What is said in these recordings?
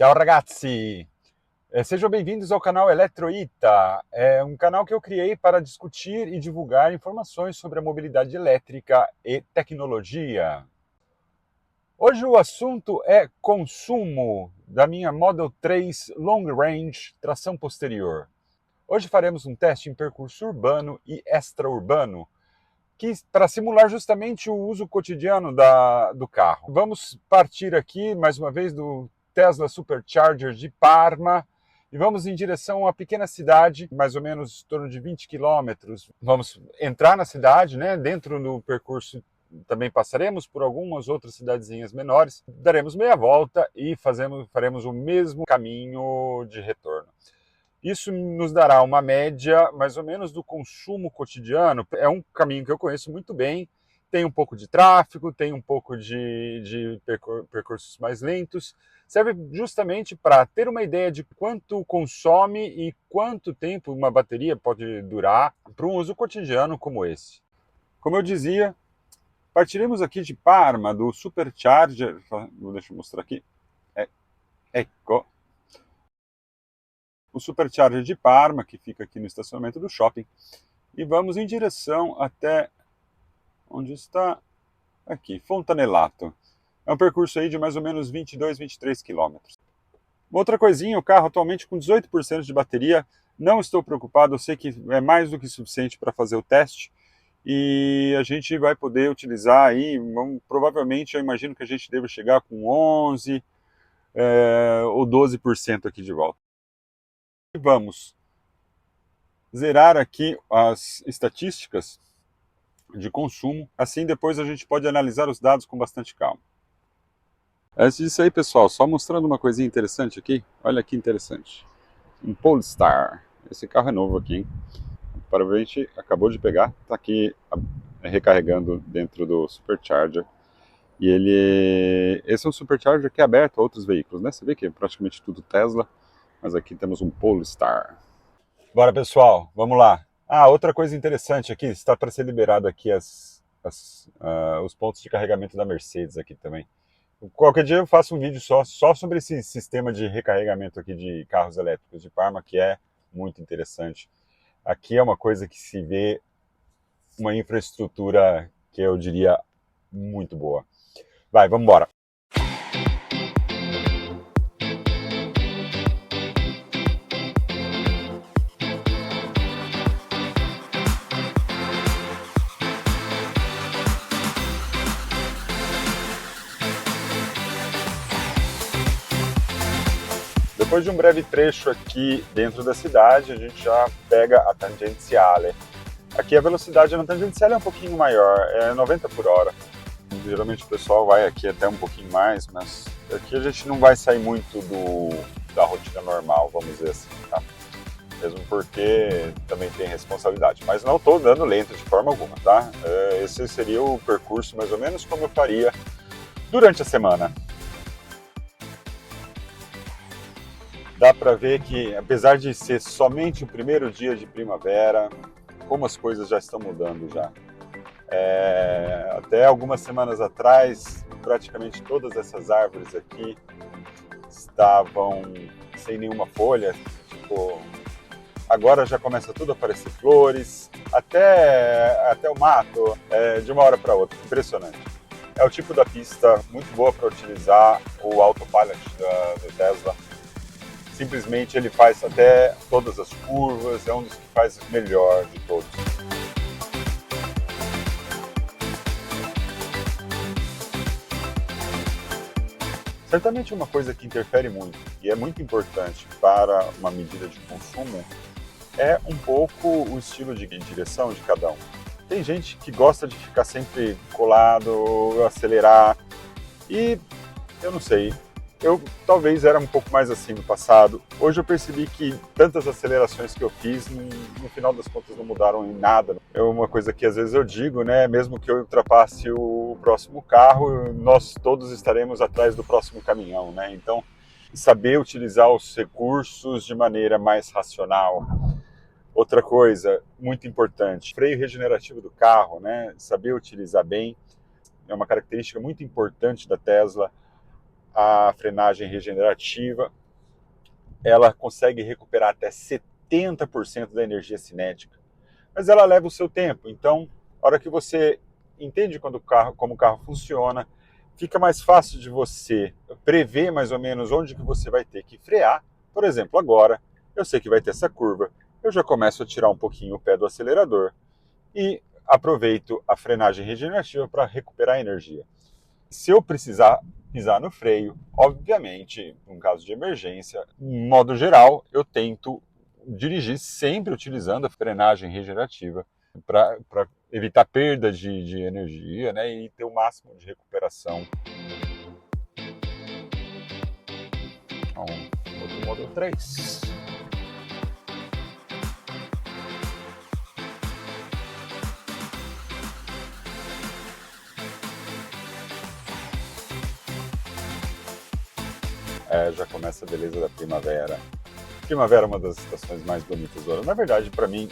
Ciao ragazzi! Sejam bem-vindos ao canal Eletroita. É um canal que eu criei para discutir e divulgar informações sobre a mobilidade elétrica e tecnologia. Hoje o assunto é consumo da minha Model 3 Long Range tração posterior. Hoje faremos um teste em percurso urbano e extraurbano, para simular justamente o uso cotidiano do carro. Vamos partir aqui, mais uma vez, do Tesla Supercharger de Parma e vamos em direção a uma pequena cidade, mais ou menos em torno de 20 quilômetros. Vamos entrar na cidade, né? Dentro do percurso também passaremos por algumas outras cidadezinhas menores, daremos meia volta e faremos o mesmo caminho de retorno. Isso nos dará uma média, mais ou menos, do consumo cotidiano. É um caminho que eu conheço muito bem, tem um pouco de tráfego, tem um pouco de percursos mais lentos. Serve justamente para ter uma ideia de quanto consome e quanto tempo uma bateria pode durar para um uso cotidiano como esse. Como eu dizia, partiremos aqui de Parma, do Supercharger. Deixa eu mostrar aqui. Ecco. O Supercharger de Parma, que fica aqui no estacionamento do shopping, e vamos em direção até onde está aqui, Fontanelato. É um percurso aí de mais ou menos 22, 23 quilômetros. Outra coisinha, o carro atualmente com 18% de bateria, não estou preocupado, eu sei que é mais do que suficiente para fazer o teste, e a gente vai poder utilizar aí, provavelmente eu imagino que a gente deve chegar com 11 ou 12% aqui de volta. E vamos zerar aqui as estatísticas de consumo, assim depois a gente pode analisar os dados com bastante calma. Antes disso aí, pessoal, só mostrando uma coisinha interessante aqui, olha que interessante. Um Polestar, esse carro é novo aqui, hein? Provavelmente acabou de pegar, está aqui recarregando dentro do Supercharger. E esse é um Supercharger que é aberto a outros veículos, né? Você vê que é praticamente tudo Tesla, mas aqui temos um Polestar. Bora, pessoal, vamos lá. Outra coisa interessante aqui, está para ser liberado aqui os pontos de carregamento da Mercedes aqui também. Qualquer dia eu faço um vídeo só sobre esse sistema de recarregamento aqui de carros elétricos de Parma, que é muito interessante. Aqui é uma coisa que se vê uma infraestrutura que eu diria muito boa. Vai, vamos embora. Depois de um breve trecho aqui dentro da cidade, a gente já pega a tangenciale. Aqui a velocidade na tangenciale é um pouquinho maior, é 90 por hora. Geralmente o pessoal vai aqui até um pouquinho mais, mas aqui a gente não vai sair muito da rotina normal, vamos dizer assim, tá? Mesmo porque também tem responsabilidade. Mas não estou dando lento de forma alguma, tá? Esse seria o percurso mais ou menos como eu faria durante a semana. Dá para ver que, apesar de ser somente o primeiro dia de primavera, como as coisas já estão mudando já. Até algumas semanas atrás, praticamente todas essas árvores aqui estavam sem nenhuma folha. Tipo, agora já começa tudo a aparecer flores, até o mato, de uma hora para outra. Impressionante. É o tipo da pista muito boa para utilizar o Autopilot do Tesla. Simplesmente ele faz até todas as curvas, é um dos que faz melhor de todos. Certamente uma coisa que interfere muito e é muito importante para uma medida de consumo é um pouco o estilo de direção de cada um. Tem gente que gosta de ficar sempre colado, acelerar, e eu não sei, eu talvez era um pouco mais assim no passado. Hoje eu percebi que tantas acelerações que eu fiz, no final das contas não mudaram em nada. É uma coisa que às vezes eu digo, né? Mesmo que eu ultrapasse o próximo carro, nós todos estaremos atrás do próximo caminhão, né? Então, saber utilizar os recursos de maneira mais racional. Outra coisa muito importante, freio regenerativo do carro, né? Saber utilizar bem é uma característica muito importante da Tesla. a frenagem regenerativa, ela consegue recuperar até 70% da energia cinética. Mas ela leva o seu tempo. Então, a hora que você entende como o carro funciona, fica mais fácil de você prever mais ou menos onde que você vai ter que frear. Por exemplo, agora, eu sei que vai ter essa curva, eu já começo a tirar um pouquinho o pé do acelerador e aproveito a frenagem regenerativa para recuperar energia. Se eu precisar pisar no freio, obviamente, num caso de emergência, em modo geral, eu tento dirigir sempre utilizando a frenagem regenerativa para evitar perda de energia, né, e ter o máximo de recuperação. Então, outro Model 3. Já começa a beleza da primavera. Primavera é uma das estações mais bonitas do ano. Na verdade, para mim,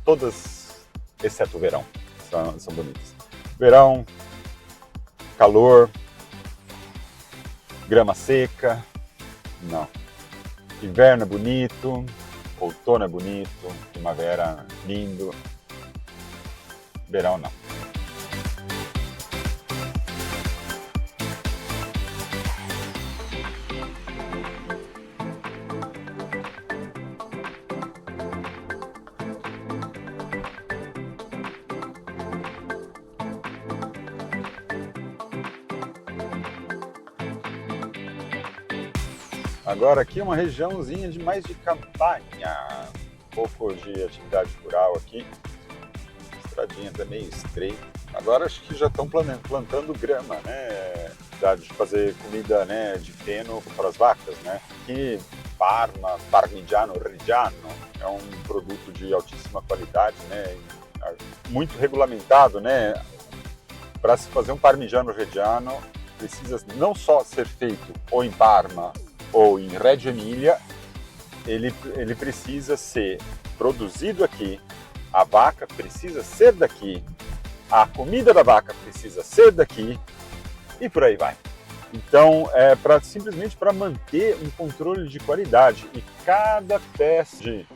todas, exceto o verão, são bonitas. Verão, calor, grama seca, não. Inverno é bonito, outono é bonito, primavera lindo, verão não. Agora aqui é uma regiãozinha de mais de campanha, um pouco de atividade rural aqui, estradinha até meio estreita. Agora acho que já estão plantando grama, né? De fazer comida, né, de feno para as vacas, né? Aqui Parmigiano Reggiano é um produto de altíssima qualidade, né? Muito regulamentado, né? Para se fazer um Parmigiano Reggiano precisa não só ser feito ou em Parma ou em Reggio Emilia, ele precisa ser produzido aqui, a vaca precisa ser daqui, a comida da vaca precisa ser daqui e por aí vai. Então, simplesmente para manter um controle de qualidade e cada peça de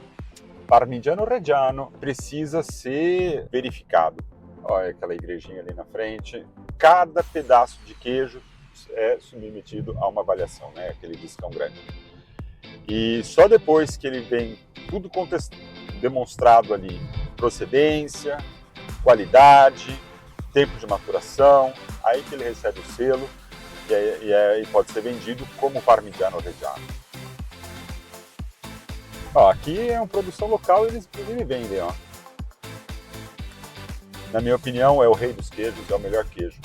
Parmigiano Reggiano precisa ser verificado. Olha aquela igrejinha ali na frente. Cada pedaço de queijo é submetido a uma avaliação, né? Aquele discão grande. E só depois que ele vem tudo demonstrado ali, procedência, qualidade, tempo de maturação, aí que ele recebe o selo e pode ser vendido como Parmigiano Reggiano. Ó, aqui é uma produção local e eles inclusive vendem, ó. Na minha opinião, é o rei dos queijos, é o melhor queijo.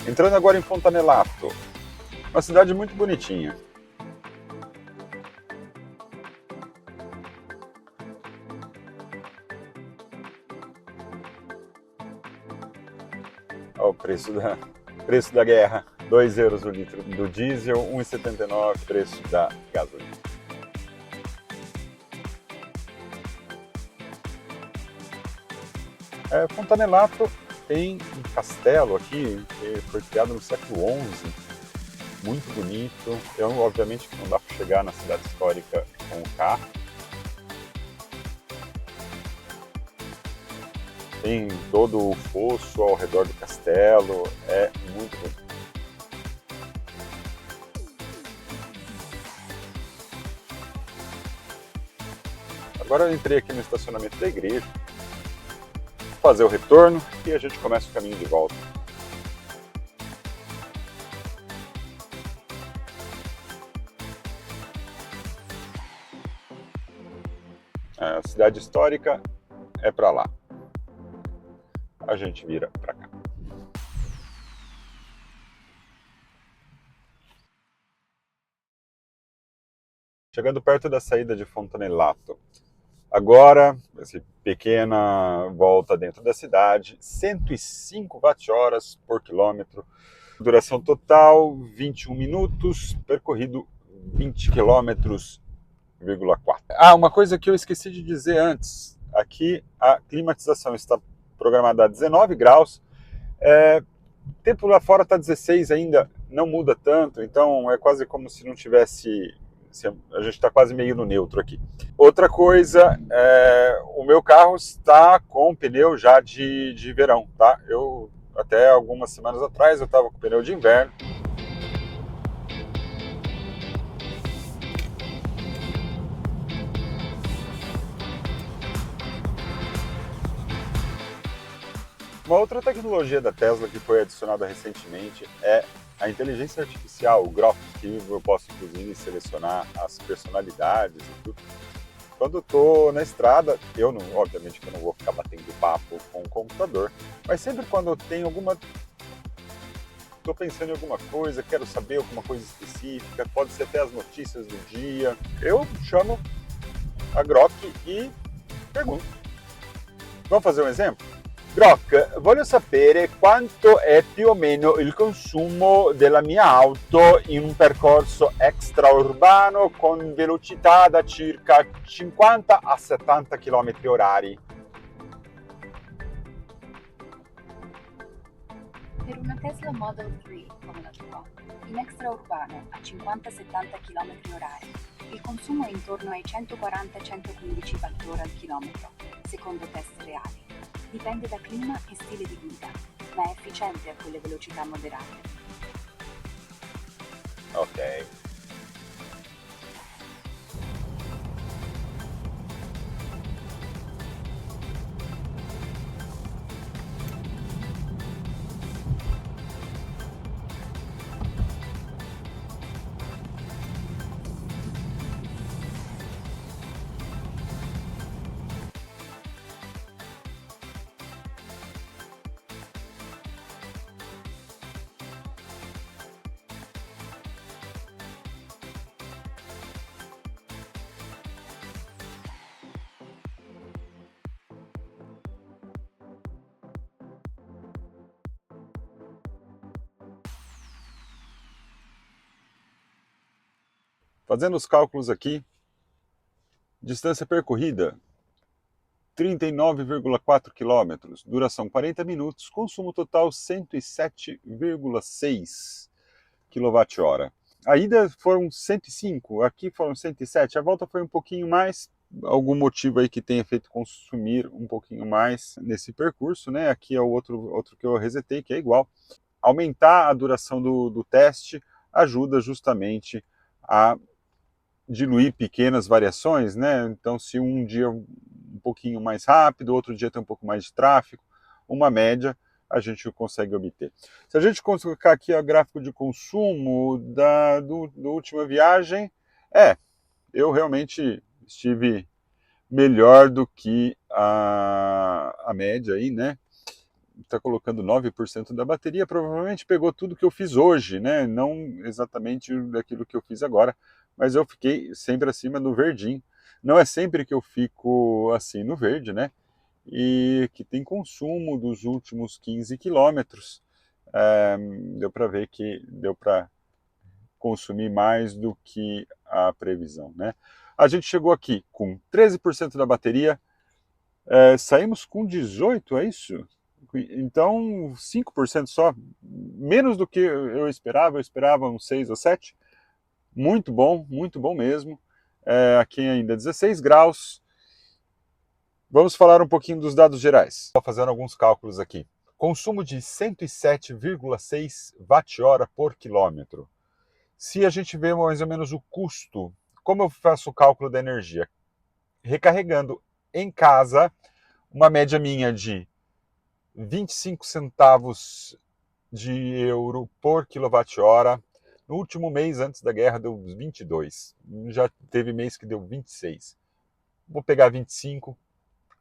Entrando agora em Fontanelato, uma cidade muito bonitinha. Olha o preço da guerra, 2 euros o litro do diesel, 1,79 preço da gasolina. Fontanelato tem um castelo aqui, que foi criado no século XI, muito bonito. Então, obviamente que não dá para chegar na cidade histórica com o carro. Tem todo o fosso ao redor do castelo, é muito bonito. Agora eu entrei aqui no estacionamento da igreja, vou fazer o retorno e a gente começa o caminho de volta. A cidade histórica é para lá. A gente vira para cá. Chegando perto da saída de Fontanelato, Agora, essa pequena volta dentro da cidade, 105 watt-horas por quilômetro. Duração total, 21 minutos, percorrido 20 quilômetros, 4. Ah, uma coisa que eu esqueci de dizer antes. Aqui a climatização está programada a 19 graus. O tempo lá fora está 16 ainda, não muda tanto, então é quase como se não tivesse... A gente está quase meio no neutro aqui. Outra coisa, o meu carro está com pneu já de verão, tá? Eu, até algumas semanas atrás, eu estava com pneu de inverno. Uma outra tecnologia da Tesla que foi adicionada recentemente é a inteligência artificial, o Grok, que eu posso inclusive selecionar as personalidades e tudo. Quando eu estou na estrada, obviamente que eu não vou ficar batendo papo com o computador, mas sempre quando eu tenho estou pensando em alguma coisa, quero saber alguma coisa específica, pode ser até as notícias do dia, eu chamo a Grok e pergunto. Vamos fazer um exemplo? Grok, voglio sapere quanto è più o meno il consumo della mia auto in un percorso extraurbano con velocità da circa 50 a 70 km orari. Per una Tesla Model 3 come la tua, in extraurbano a 50-70 km orari, il consumo è intorno ai 140-115 Wh al chilometro, secondo test reali. Dipende da clima e stile di guida, ma è efficiente a quelle velocità moderate. Ok. Fazendo os cálculos aqui, distância percorrida 39,4 km, duração 40 minutos, consumo total 107,6 kWh. A ida foram 105, aqui foram 107, a volta foi um pouquinho mais, algum motivo aí que tenha feito consumir um pouquinho mais nesse percurso, né? Aqui é o outro que eu resetei, que é igual. Aumentar a duração do teste ajuda justamente a diluir pequenas variações, né? Então, se um dia um pouquinho mais rápido, outro dia tem um pouco mais de tráfego, uma média a gente consegue obter. Se a gente colocar aqui o gráfico de consumo do última viagem, eu realmente estive melhor do que a média aí, né? Está colocando 9% da bateria, provavelmente pegou tudo que eu fiz hoje, né? Não exatamente daquilo que eu fiz agora, mas eu fiquei sempre acima do verdinho. Não é sempre que eu fico assim no verde, né? E que tem consumo dos últimos 15 quilômetros. Deu para ver que deu para consumir mais do que a previsão, né? A gente chegou aqui com 13% da bateria, saímos com 18%, é isso? Então, 5% só, menos do que eu esperava uns 6 ou 7. Muito bom mesmo. Aqui ainda 16 graus. Vamos falar um pouquinho dos dados gerais. Estou fazendo alguns cálculos aqui. Consumo de 107,6 watt-hora por quilômetro. Se a gente vê mais ou menos o custo, como eu faço o cálculo da energia? Recarregando em casa, uma média minha de 25 centavos de euro por quilowatt-hora. No último mês, antes da guerra, deu 22. Já teve mês que deu 26. Vou pegar 25,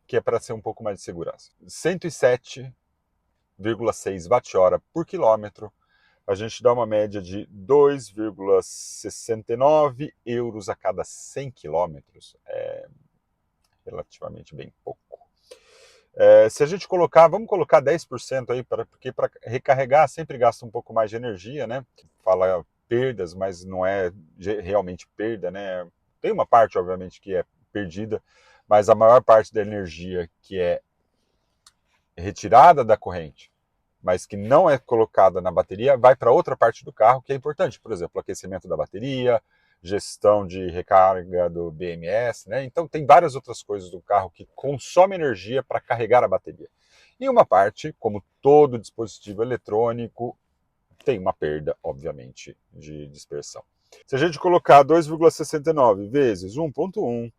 que é para ser um pouco mais de segurança. 107,6 watt-hora por quilômetro. A gente dá uma média de 2,69 euros a cada 100 quilômetros. relativamente bem pouco. Se a gente colocar, vamos colocar 10% aí, porque para recarregar sempre gasta um pouco mais de energia, né? Fala perdas, mas não é realmente perda, né? Tem uma parte, obviamente, que é perdida, mas a maior parte da energia que é retirada da corrente, mas que não é colocada na bateria, vai para outra parte do carro que é importante. Por exemplo, aquecimento da bateria, gestão de recarga do BMS, né? Então tem várias outras coisas do carro que consomem energia para carregar a bateria. E uma parte, como todo dispositivo eletrônico, tem uma perda, obviamente, de dispersão. Se a gente colocar 2,69 vezes 1,1,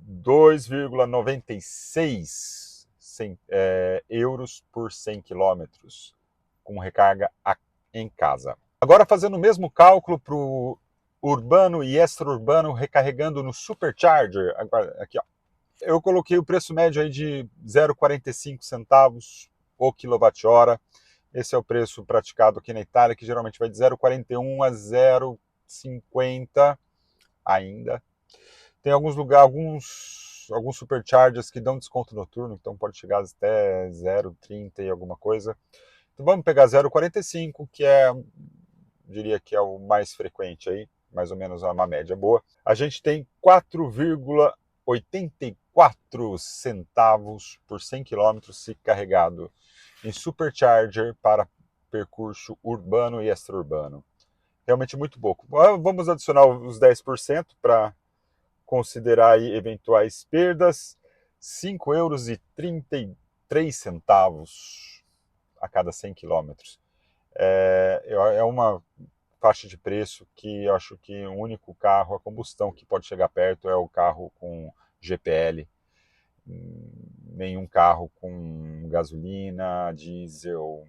2,96 euros por 100 quilômetros com recarga em casa. Agora fazendo o mesmo cálculo para o urbano e extra-urbano recarregando no Supercharger, aqui ó, eu coloquei o preço médio aí de 0,45 centavos o quilowatt-hora. Esse é o preço praticado aqui na Itália, que geralmente vai de 0,41 a 0,50 ainda. Tem alguns lugares, alguns superchargers que dão desconto noturno, então pode chegar até 0,30 e alguma coisa. Então vamos pegar 0,45, que diria que é o mais frequente aí, mais ou menos uma média boa. A gente tem 4,84 centavos por 100 km se carregado em supercharger para percurso urbano e extra-urbano. Realmente muito pouco. Vamos adicionar os 10% para considerar aí eventuais perdas. 5,33 euros a cada 100 quilômetros. É uma faixa de preço que eu acho que o único carro a combustão que pode chegar perto é o carro com GPL. Nenhum carro com gasolina, diesel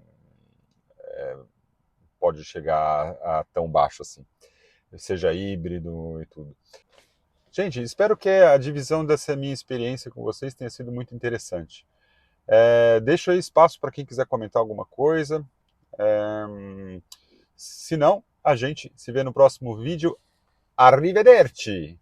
pode chegar a tão baixo assim, seja híbrido e tudo. Gente, espero que a divisão dessa minha experiência com vocês tenha sido muito interessante. Deixo aí espaço para quem quiser comentar alguma coisa. Se não, a gente se vê no próximo vídeo. Arrivederci!